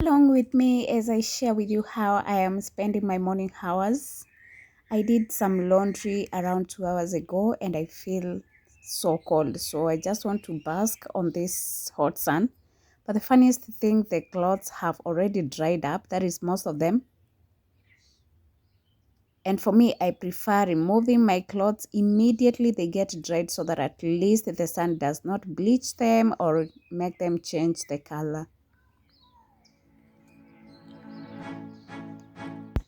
Along with me as I share with you how I am spending my morning hours. I did some laundry around 2 hours ago and I feel so cold. So I just want to bask on this hot sun. But the funniest thing, the clothes have already dried up. That is most of them. And for me, I prefer removing my clothes immediately they get dried so that at least the sun does not bleach them or make them change the color.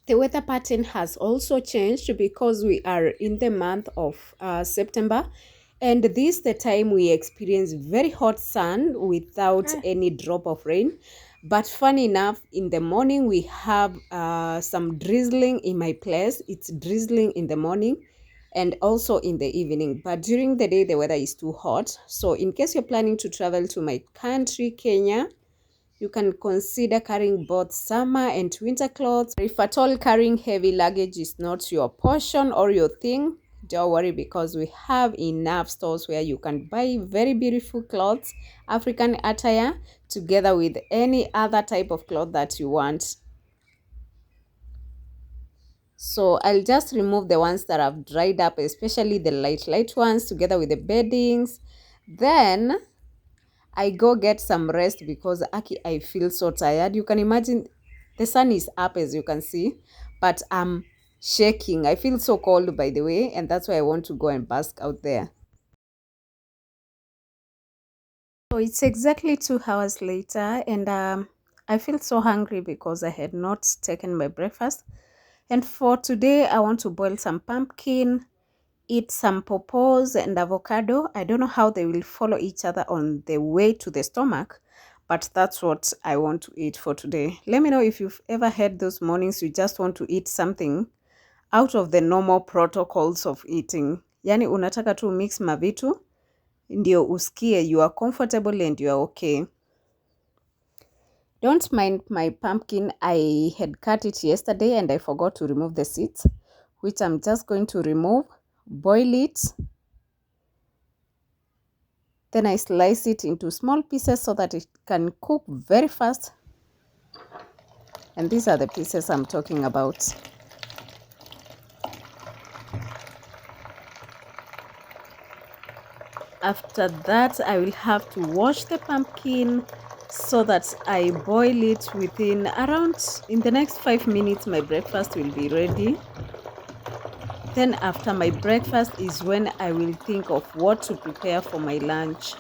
The weather pattern has also changed because we are in the month of September, and this the time we experience very hot sun without any drop of rain. But funny enough, in the morning we have some drizzling in my place. It's drizzling in the morning and also in the evening, but during the day the weather is too hot. So in case you're planning to travel to my country, Kenya, you can consider carrying both summer and winter clothes. If at all carrying heavy luggage is not your portion or your thing, don't worry, because we have enough stores where you can buy very beautiful clothes, African attire, together with any other type of cloth that you want. So I'll just remove the ones that have dried up, especially the light ones, together with the beddings. Then I go get some rest because Aki, I feel so tired. You can imagine the sun is up as you can see, but I'm shaking. I feel so cold, by the way, and that's why I want to go and bask out there. So it's exactly 2 hours later, and I feel so hungry because I had not taken my breakfast. And for today, I want to boil some pumpkin, eat some pawpaws and avocado. I don't know how they will follow each other on the way to the stomach, but that's what I want to eat for today. Let me know if you've ever had those mornings you just want to eat something out of the normal protocols of eating. Yani unataka tu mix mavitu, ndio usikie you are comfortable and you are okay. Don't mind my pumpkin. I had cut it yesterday and I forgot to remove the seeds, which I'm just going to remove, boil it. Then I slice it into small pieces so that it can cook very fast. And these are the pieces I'm talking about. After that, I will have to wash the pumpkin so that I boil it within around, in the next 5 minutes, my breakfast will be ready. Then after my breakfast is when I will think of what to prepare for my lunch.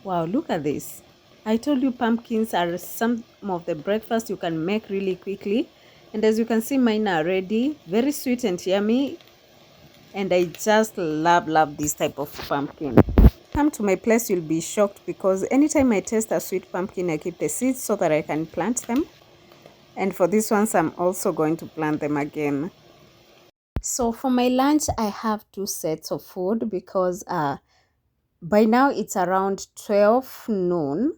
Wow, look at this. I told you pumpkins are some of the breakfast you can make really quickly. And as you can see, mine are ready. Very sweet and yummy. And I just love this type of pumpkin. Come to my place, you'll be shocked because anytime I taste a sweet pumpkin, I keep the seeds so that I can plant them. And for these ones, I'm also going to plant them again. So for my lunch, I have two sets of food because by now it's around 12 noon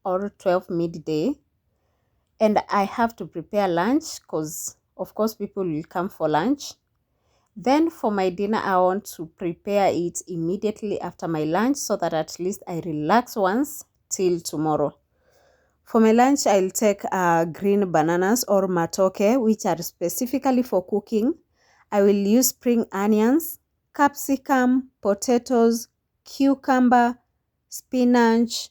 or 12 midday, and I have to prepare lunch because of course people will come for lunch. Then for my dinner, I want to prepare it immediately after my lunch so that at least I relax once till tomorrow. For my lunch, I'll take green bananas or matoke, which are specifically for cooking. I will use spring onions, capsicum, potatoes, cucumber, spinach,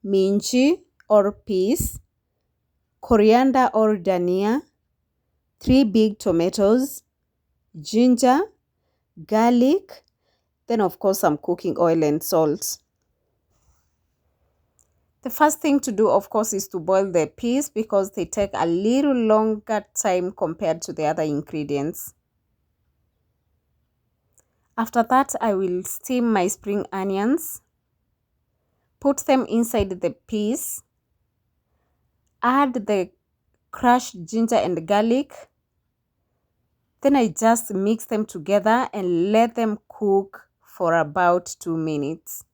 minji or peas, coriander or dania, 3 big tomatoes, ginger, garlic, then of course some cooking oil and salt. The first thing to do, of course, is to boil the peas because they take a little longer time compared to the other ingredients. After that, I will steam my spring onions, put them inside the peas, add the crushed ginger and garlic. Then I just mix them together and let them cook for about 2 minutes.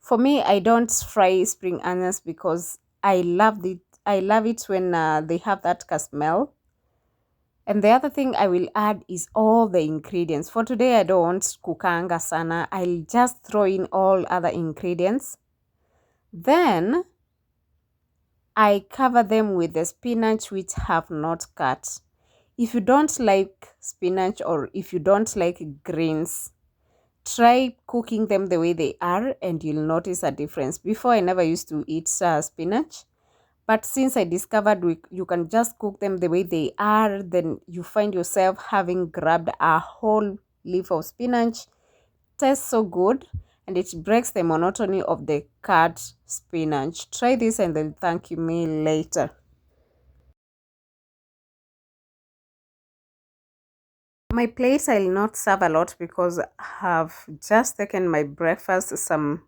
For me, I don't fry spring onions because I love it when they have that smell. And the other thing I will add is all the ingredients. For today, I don't want kukanga sana. I'll just throw in all other ingredients. Then I cover them with the spinach which have not cut. If you don't like spinach or if you don't like greens, try cooking them the way they are and you'll notice a difference. Before, I never used to eat spinach. But since I discovered you can just cook them the way they are, then you find yourself having grabbed a whole leaf of spinach. Tastes so good and it breaks the monotony of the cut spinach. Try this and then thank you me later. My plate I'll not serve a lot because I have just taken my breakfast some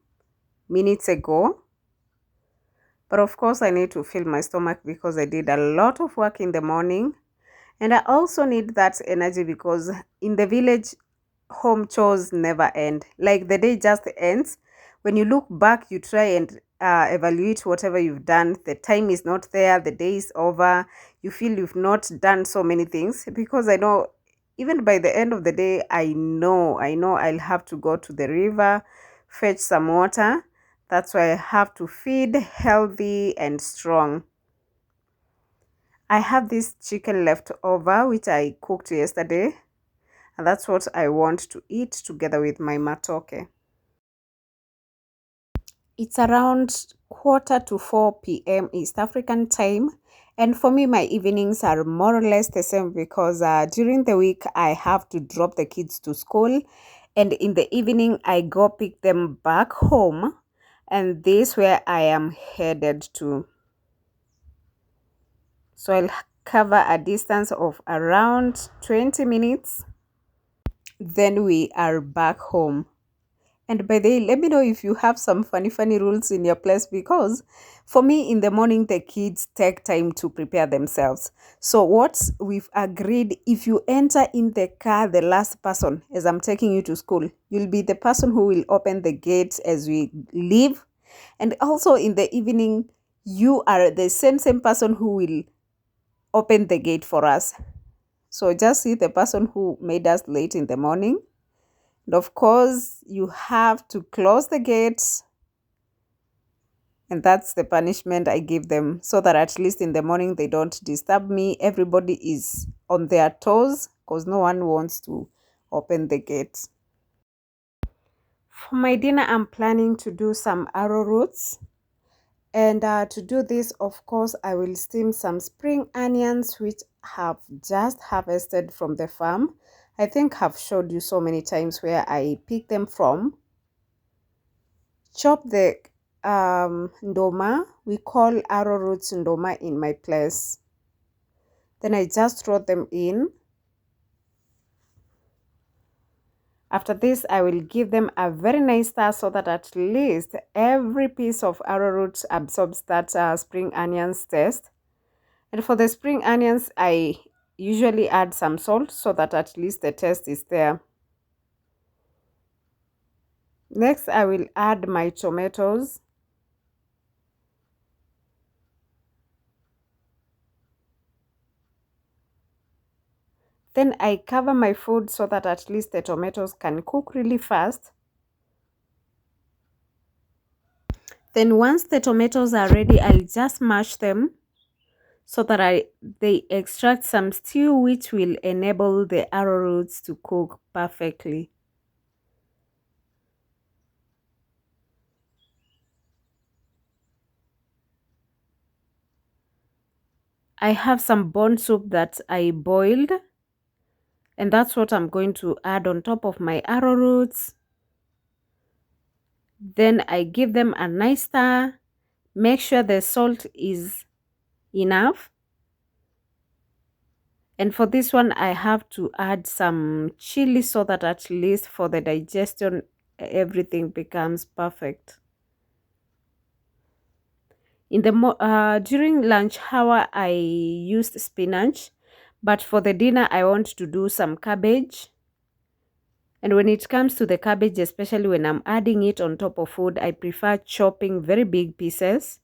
minutes ago. But of course I need to fill my stomach because I did a lot of work in the morning. And I also need that energy because in the village, home chores never end. Like the day just ends. When you look back, you try and evaluate whatever you've done. The time is not there. The day is over. You feel you've not done so many things because I know even by the end of the day, I know I'll have to go to the river, fetch some water. That's why I have to feed healthy and strong. I have this chicken left over which I cooked yesterday, and that's what I want to eat together with my matoke. It's around quarter to 4 p.m. East African time, and for me my evenings are more or less the same because during the week I have to drop the kids to school, and in the evening I go pick them back home, and this is where I am headed to. So I'll cover a distance of around 20 minutes. Then we are back home. And by the way, let me know if you have some funny rules in your place because for me in the morning, the kids take time to prepare themselves. So what we've agreed, if you enter in the car, the last person, as I'm taking you to school, you'll be the person who will open the gate as we leave. And also in the evening, you are the same person who will open the gate for us. So just see the person who made us late in the morning. And of course, you have to close the gates. And that's the punishment I give them so that at least in the morning they don't disturb me. Everybody is on their toes because no one wants to open the gates. For my dinner, I'm planning to do some arrowroots. And to do this, of course, I will steam some spring onions, which have just harvested from the farm. I think I've showed you so many times where I pick them from. Chop the ndoma. We call arrowroots ndoma in my place. Then I just throw them in. After this, I will give them a very nice stir so that at least every piece of arrowroot absorbs that spring onions taste. And for the spring onions, I usually add some salt so that at least the taste is there. Next, I will add my tomatoes. Then I cover my food so that at least the tomatoes can cook really fast. Then once the tomatoes are ready, I'll just mash them so that they extract some stew which will enable the arrowroots to cook perfectly. I have some bone soup that I boiled, and that's what I'm going to add on top of my arrowroots. Then I give them a nice stir. Make sure the salt is enough. And for this one, I have to add some chili so that at least for the digestion, everything becomes perfect. During lunch hour, I used spinach, but for the dinner, I want to do some cabbage. And when it comes to the cabbage, especially when I'm adding it on top of food, I prefer chopping very big pieces.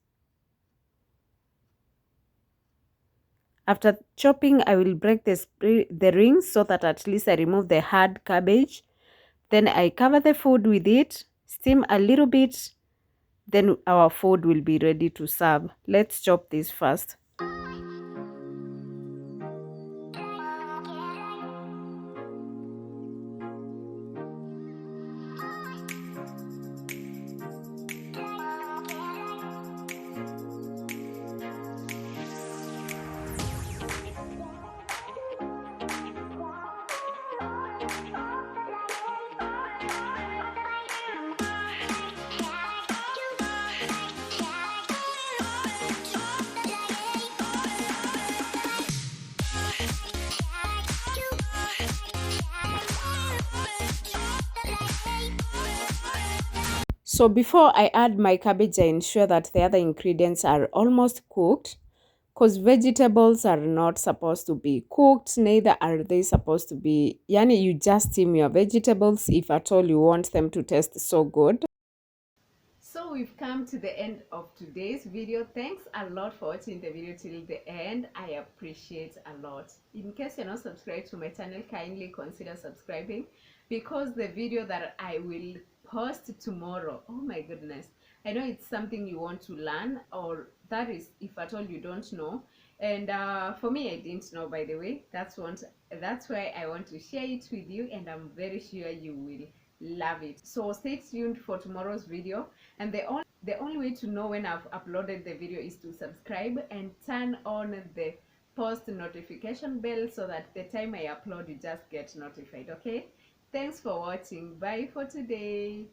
After chopping, I will break the rings so that at least I remove the hard cabbage. Then I cover the food with it, steam a little bit, then our food will be ready to serve. Let's chop this first. So before I add my cabbage, I ensure that the other ingredients are almost cooked, because vegetables are not supposed to be cooked, neither are they supposed to be, yani you just steam your vegetables if at all you want them to taste so good. So we've come to the end of today's video. Thanks a lot for watching the video till the end. I appreciate a lot. In case you're not subscribed to my channel, kindly consider subscribing, because the video that I will post tomorrow, oh my goodness, I know it's something you want to learn, or that is if at all you don't know. And for me, I didn't know, by the way. That's why I want to share it with you, and I'm very sure you will love it. So stay tuned for tomorrow's video, and the only way to know when I've uploaded the video is to subscribe and turn on the post notification bell, so that the time I upload you just get notified. Okay, thanks for watching. Bye for today.